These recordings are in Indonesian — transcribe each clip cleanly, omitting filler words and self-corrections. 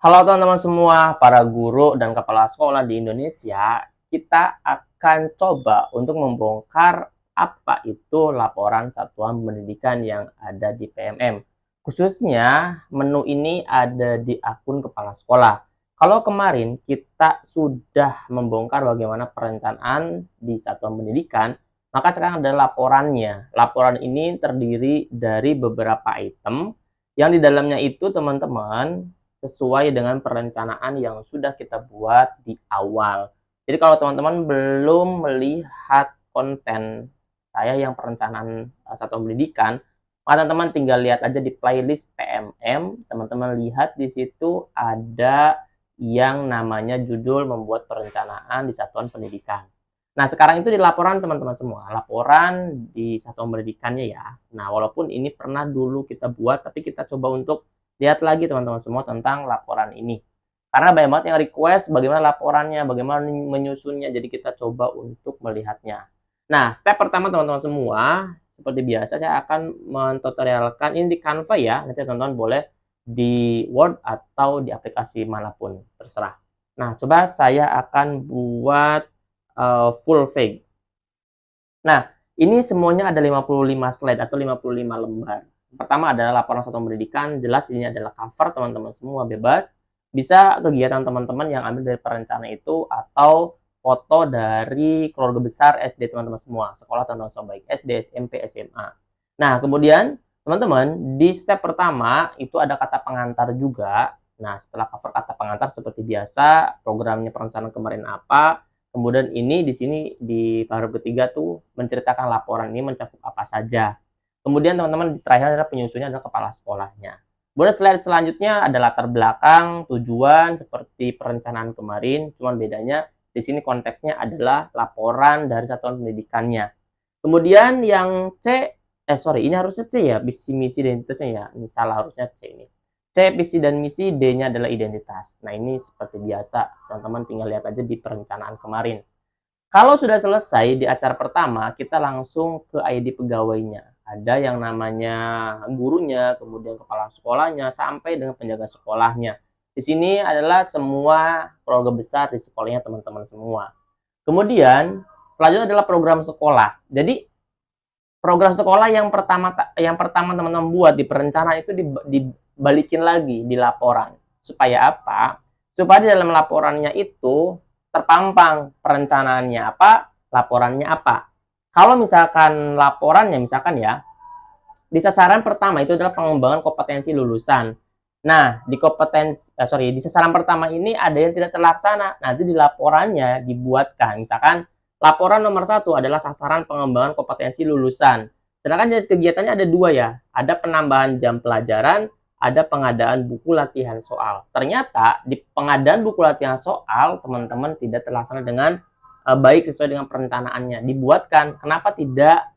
Halo teman-teman semua, para guru dan kepala sekolah di Indonesia, kita akan coba untuk membongkar apa itu laporan satuan pendidikan yang ada di PMM. Khususnya menu ini ada di akun kepala sekolah. Kalau kemarin kita sudah membongkar bagaimana perencanaan di satuan pendidikan, maka sekarang ada laporannya. Laporan ini terdiri dari beberapa item yang di dalamnya itu teman-teman sesuai dengan perencanaan yang sudah kita buat di awal. Jadi kalau teman-teman belum melihat konten saya yang perencanaan satuan pendidikan, maka teman-teman tinggal lihat aja di playlist PMM. Teman-teman lihat di situ ada yang namanya judul membuat perencanaan di satuan pendidikan. Nah, sekarang itu di laporan teman-teman semua, laporan di satuan pendidikannya ya. Nah, walaupun ini pernah dulu kita buat, tapi kita coba untuk lihat lagi teman-teman semua tentang laporan ini. Karena banyak banget yang request bagaimana laporannya, bagaimana menyusunnya, jadi kita coba untuk melihatnya. Nah, step pertama teman-teman semua, seperti biasa saya akan mentutorialkan ini di Canva ya, nanti teman-teman boleh di Word atau di aplikasi manapun, terserah. Nah, coba saya akan buat full fake. Nah, ini semuanya ada 55 slide atau 55 lembar. Pertama adalah laporan satuan pendidikan, jelas ini adalah cover teman-teman semua bebas. Bisa kegiatan teman-teman yang ambil dari perencanaan itu atau foto dari keluarga besar SD teman-teman semua, sekolah teman-teman semua baik SD, SMP, SMA. Nah, kemudian teman-teman di step pertama itu ada kata pengantar juga. Nah, setelah cover kata pengantar seperti biasa, programnya perencanaan kemarin apa, kemudian ini di sini di paragraf ketiga tuh menceritakan laporan ini mencakup apa saja. Kemudian teman-teman di terakhir adalah penyusunnya adalah kepala sekolahnya. Kemudian slide selanjutnya ada latar belakang, tujuan seperti perencanaan kemarin, cuman bedanya di sini konteksnya adalah laporan dari satuan pendidikannya. Kemudian yang ini harusnya C ya, visi misi identitasnya ya. Ini salah, harusnya C ini. C visi dan misi, D-nya adalah identitas. Nah, ini seperti biasa, teman-teman tinggal lihat aja di perencanaan kemarin. Kalau sudah selesai di acara pertama, kita langsung ke ID pegawainya. Ada yang namanya gurunya, kemudian kepala sekolahnya, sampai dengan penjaga sekolahnya. Di sini adalah semua keluarga besar di sekolahnya teman-teman semua. Kemudian, selanjutnya adalah program sekolah. Jadi, program sekolah yang pertama teman-teman buat di perencanaan itu dibalikin lagi di laporan. Supaya apa? Supaya di dalam laporannya itu terpampang perencanaannya apa, laporannya apa. Kalau misalkan laporannya misalkan ya, di sasaran pertama itu adalah pengembangan kompetensi lulusan. Nah, di sasaran pertama ini ada yang tidak terlaksana. Nanti di laporannya dibuatkan, misalkan laporan nomor 1 adalah sasaran pengembangan kompetensi lulusan. Sedangkan jenis kegiatannya ada 2 ya. Ada penambahan jam pelajaran, ada pengadaan buku latihan soal. Ternyata di pengadaan buku latihan soal, teman-teman tidak terlaksana dengan baik sesuai dengan perencanaannya. Dibuatkan, kenapa tidak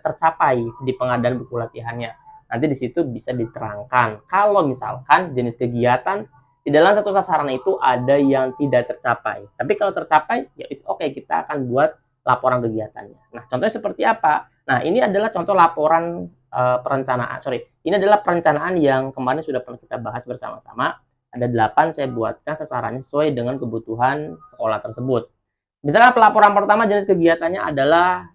tercapai di pengadaan buku latihannya. Nanti di situ bisa diterangkan. Kalau misalkan jenis kegiatan di dalam satu sasaran itu ada yang tidak tercapai. Tapi kalau tercapai, ya oke, kita akan buat laporan kegiatannya. Nah, contohnya seperti apa? Nah, ini adalah contoh laporan perencanaan. Ini adalah perencanaan yang kemarin sudah pernah kita bahas bersama-sama. Ada 8, saya buatkan sasarannya sesuai dengan kebutuhan sekolah tersebut. Misalnya pelaporan pertama jenis kegiatannya adalah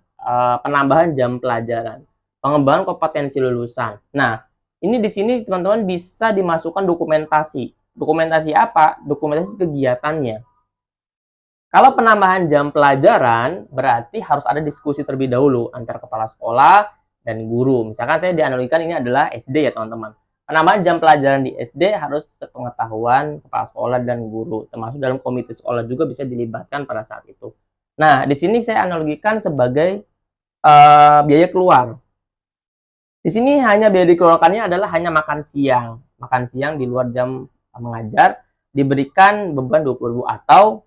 penambahan jam pelajaran, pengembangan kompetensi lulusan. Nah, ini di sini teman-teman bisa dimasukkan dokumentasi. Dokumentasi apa? Dokumentasi kegiatannya. Kalau penambahan jam pelajaran, berarti harus ada diskusi terlebih dahulu antara kepala sekolah dan guru. Misalkan saya dianalogikan ini adalah SD ya teman-teman. Penambahan jam pelajaran di SD harus sepengetahuan kepala sekolah dan guru. Termasuk dalam komite sekolah juga bisa dilibatkan pada saat itu. Nah, di sini saya analogikan sebagai biaya keluar. Di sini hanya biaya dikeluarkannya adalah hanya makan siang. Makan siang di luar jam mengajar diberikan beban 20.000 atau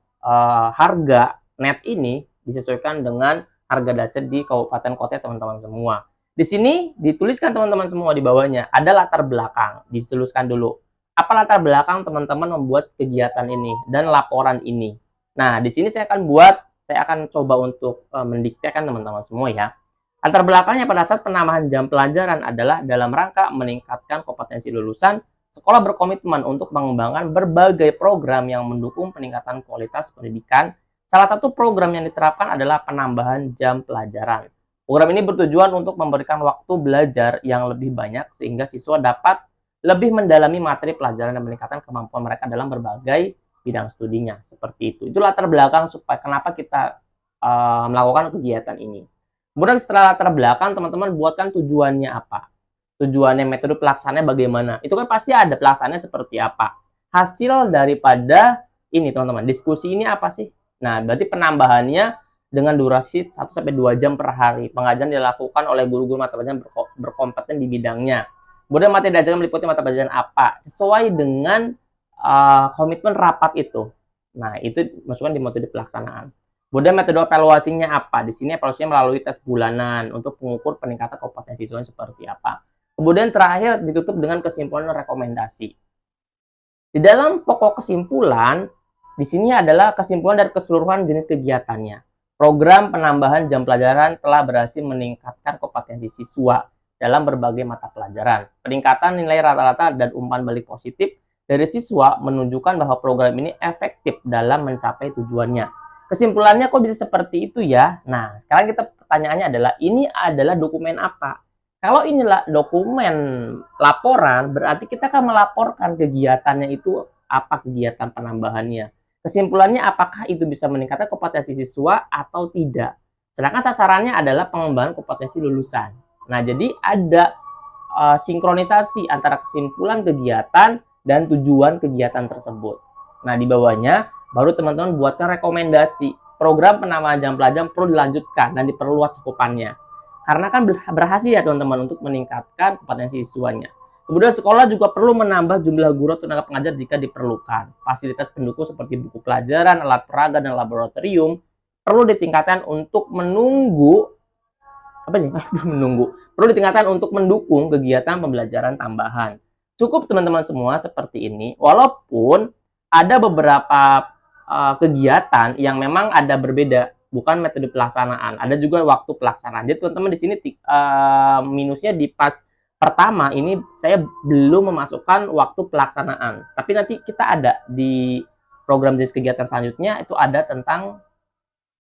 harga net ini disesuaikan dengan harga dasar di kabupaten kota teman-teman semua. Di sini dituliskan teman-teman semua di bawahnya ada latar belakang, diseluskan dulu. Apa latar belakang teman-teman membuat kegiatan ini dan laporan ini. Nah, di sini saya akan coba untuk mendiktekan teman-teman semua ya. Latar belakangnya pada saat penambahan jam pelajaran adalah dalam rangka meningkatkan kompetensi lulusan sekolah berkomitmen untuk mengembangkan berbagai program yang mendukung peningkatan kualitas pendidikan. Salah satu program yang diterapkan adalah penambahan jam pelajaran. Program ini bertujuan untuk memberikan waktu belajar yang lebih banyak sehingga siswa dapat lebih mendalami materi pelajaran dan meningkatkan kemampuan mereka dalam berbagai bidang studinya. Seperti itu. Itu latar belakang supaya kenapa kita melakukan kegiatan ini. Kemudian setelah latar belakang, teman-teman buatkan tujuannya apa. Tujuannya, metode pelaksanaannya bagaimana. Itu kan pasti ada pelaksanaannya seperti apa. Hasil daripada ini, teman-teman. Diskusi ini apa sih? Nah, berarti penambahannya dengan durasi 1-2 jam per hari. Pengajaran dilakukan oleh guru-guru mata pelajaran berkompeten di bidangnya. Kemudian materi diajarkan meliputi mata pelajaran apa? Sesuai dengan komitmen rapat itu. Nah, itu masukkan di metode pelaksanaan. Kemudian metode evaluasinya apa? Di sini evaluasinya melalui tes bulanan untuk mengukur peningkatan kompetensi siswa seperti apa. Kemudian terakhir ditutup dengan kesimpulan dan rekomendasi. Di dalam pokok kesimpulan, di sini adalah kesimpulan dari keseluruhan jenis kegiatannya. Program penambahan jam pelajaran telah berhasil meningkatkan kompetensi siswa dalam berbagai mata pelajaran. Peningkatan nilai rata-rata dan umpan balik positif dari siswa menunjukkan bahwa program ini efektif dalam mencapai tujuannya. Kesimpulannya kok bisa seperti itu ya? Nah, sekarang pertanyaannya adalah, ini adalah dokumen apa? Kalau inilah dokumen laporan, berarti kita akan melaporkan kegiatannya itu apa kegiatan penambahannya. Kesimpulannya apakah itu bisa meningkatkan kompetensi siswa atau tidak. Sedangkan sasarannya adalah pengembangan kompetensi lulusan. Nah, jadi ada sinkronisasi antara kesimpulan kegiatan dan tujuan kegiatan tersebut. Nah, di bawahnya baru teman-teman buatkan rekomendasi. Program penambahan jam pelajaran perlu dilanjutkan dan diperluas cakupannya. Karena kan berhasil ya teman-teman untuk meningkatkan kompetensi siswanya. Kemudian sekolah juga perlu menambah jumlah guru atau tenaga pengajar jika diperlukan. Fasilitas pendukung seperti buku pelajaran, alat peraga, dan laboratorium perlu ditingkatkan untuk perlu ditingkatkan untuk mendukung kegiatan pembelajaran tambahan. Cukup teman-teman semua seperti ini. Walaupun ada beberapa kegiatan yang memang ada berbeda, bukan metode pelaksanaan, ada juga waktu pelaksanaan. Jadi teman-teman di sini minusnya di pas pertama ini saya belum memasukkan waktu pelaksanaan, tapi nanti kita ada di program jenis kegiatan selanjutnya itu ada tentang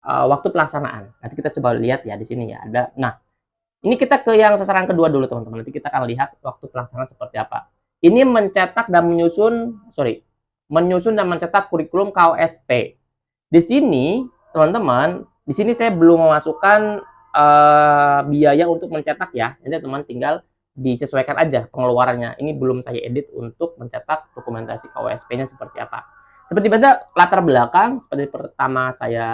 waktu pelaksanaan. Nanti kita coba lihat ya di sini ya ada. Nah, ini kita ke yang sasaran kedua dulu teman-teman. Nanti kita akan lihat waktu pelaksanaan seperti apa. Ini mencetak dan menyusun dan mencetak kurikulum KOSP. Di sini teman-teman, di sini saya belum memasukkan biaya untuk mencetak ya. Nanti teman-teman tinggal disesuaikan aja pengeluarannya. Ini belum saya edit untuk mencetak dokumentasi KOSP-nya seperti apa. Seperti biasa latar belakang seperti pertama saya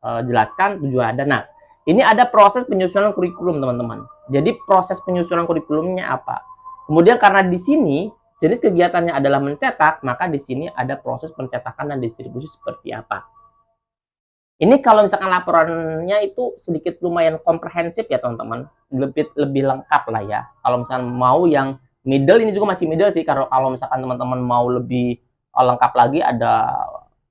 jelaskan tujuan ada. Nah, ini ada proses penyusunan kurikulum teman-teman. Jadi proses penyusunan kurikulumnya apa? Kemudian karena di sini jenis kegiatannya adalah mencetak, maka di sini ada proses pencetakan dan distribusi seperti apa. Ini kalau misalkan laporannya itu sedikit lumayan komprehensif ya teman-teman, lebih lengkap lah ya. Kalau misalkan mau yang middle, ini juga masih middle sih. Kalau misalkan teman-teman mau lebih lengkap lagi, ada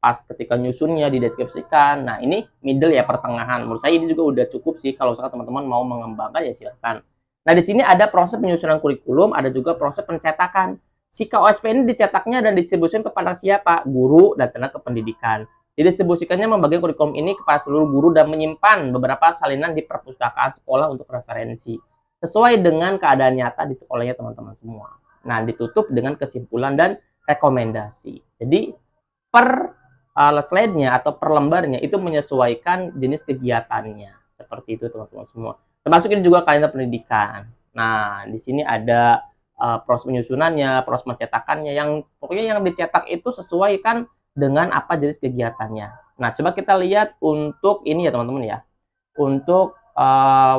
pas ketika nyusunnya dideskripsikan. Nah, ini middle ya, pertengahan. Menurut saya ini juga udah cukup sih kalau misalkan teman-teman mau mengembangkan ya silakan. Nah, di sini ada proses penyusunan kurikulum, ada juga proses pencetakan. Si KOSP ini dicetaknya dan distribusikan kepada siapa? Guru dan tenaga kependidikan. Didistribusikannya membagikan kurikulum ini kepada seluruh guru dan menyimpan beberapa salinan di perpustakaan sekolah untuk referensi. Sesuai dengan keadaan nyata di sekolahnya teman-teman semua. Nah, ditutup dengan kesimpulan dan rekomendasi. Jadi, per slide-nya atau per lembarnya itu menyesuaikan jenis kegiatannya. Seperti itu teman-teman semua. Termasuk ini juga kalender pendidikan. Nah, di sini ada proses penyusunannya, proses mencetakannya, yang pokoknya yang dicetak itu sesuai kan dengan apa jenis kegiatannya. Nah, coba kita lihat untuk ini ya teman-teman ya. Untuk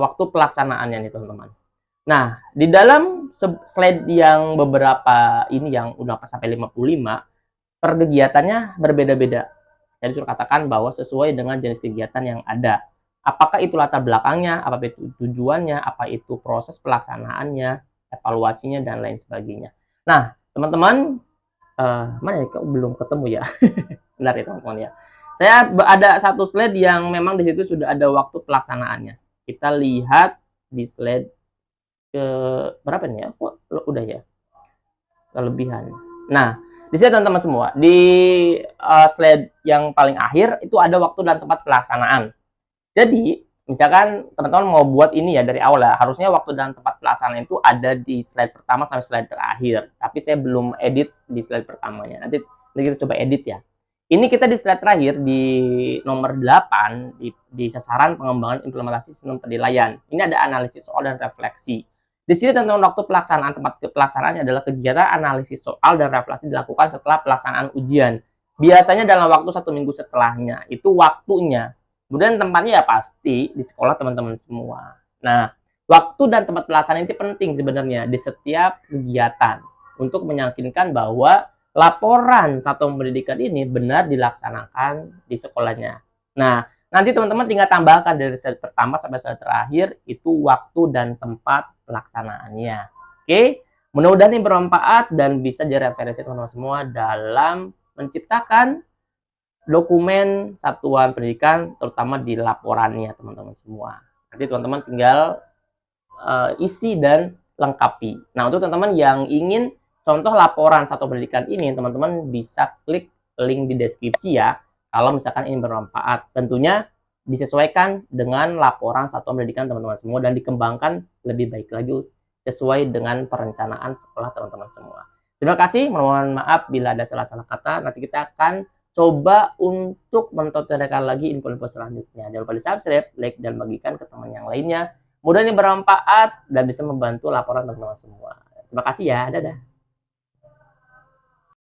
waktu pelaksanaannya nih teman-teman. Nah, di dalam slide yang beberapa ini yang udah sampai 55, per kegiatannya berbeda-beda. Jadi suruh katakan bahwa sesuai dengan jenis kegiatan yang ada. Apakah itu latar belakangnya, apa itu tujuannya, apa itu proses pelaksanaannya, evaluasinya, dan lain sebagainya. Nah, teman-teman, mana ya, kok belum ketemu ya? Benar ya teman-teman ya. Saya ada satu slide yang memang di situ sudah ada waktu pelaksanaannya. Kita lihat di slide ke berapa nih ya? Kok udah ya? kelebihan. Nah, di sini teman-teman semua, di slide yang paling akhir itu ada waktu dan tempat pelaksanaan. Jadi, misalkan teman-teman mau buat ini ya dari awal ya, harusnya waktu dan tempat pelaksanaan itu ada di slide pertama sampai slide terakhir. Tapi saya belum edit di slide pertamanya. Nanti kita coba edit ya. Ini kita di slide terakhir di nomor 8 di sasaran pengembangan implementasi sistem penilaian. Ini ada analisis soal dan refleksi. Di sini teman-teman waktu pelaksanaan tempat pelaksanaannya adalah kegiatan analisis soal dan refleksi dilakukan setelah pelaksanaan ujian. Biasanya dalam waktu 1 minggu setelahnya. Itu waktunya. Kemudian tempatnya ya pasti di sekolah teman-teman semua. Nah, waktu dan tempat pelaksanaan itu penting sebenarnya di setiap kegiatan untuk meyakinkan bahwa laporan satuan pendidikan ini benar dilaksanakan di sekolahnya. Nah, nanti teman-teman tinggal tambahkan dari slide pertama sampai slide terakhir itu waktu dan tempat pelaksanaannya. Oke, mudah-mudahan ini bermanfaat dan bisa direferensi teman-teman semua dalam menciptakan dokumen satuan pendidikan, terutama di laporannya teman-teman semua. Nanti teman-teman tinggal isi dan lengkapi. Nah, untuk teman-teman yang ingin contoh laporan satuan pendidikan ini, teman-teman bisa klik link di deskripsi ya. Kalau misalkan ini bermanfaat, tentunya disesuaikan dengan laporan satuan pendidikan teman-teman semua dan dikembangkan lebih baik lagi sesuai dengan perencanaan sekolah teman-teman semua. Terima kasih, mohon maaf bila ada salah-salah kata. Nanti kita akan coba untuk mentotodakan lagi info-info selanjutnya. Jangan lupa di subscribe, like, dan bagikan ke teman yang lainnya. Mudah ini bermanfaat dan bisa membantu laporan teman-teman semua. Terima kasih ya, dadah.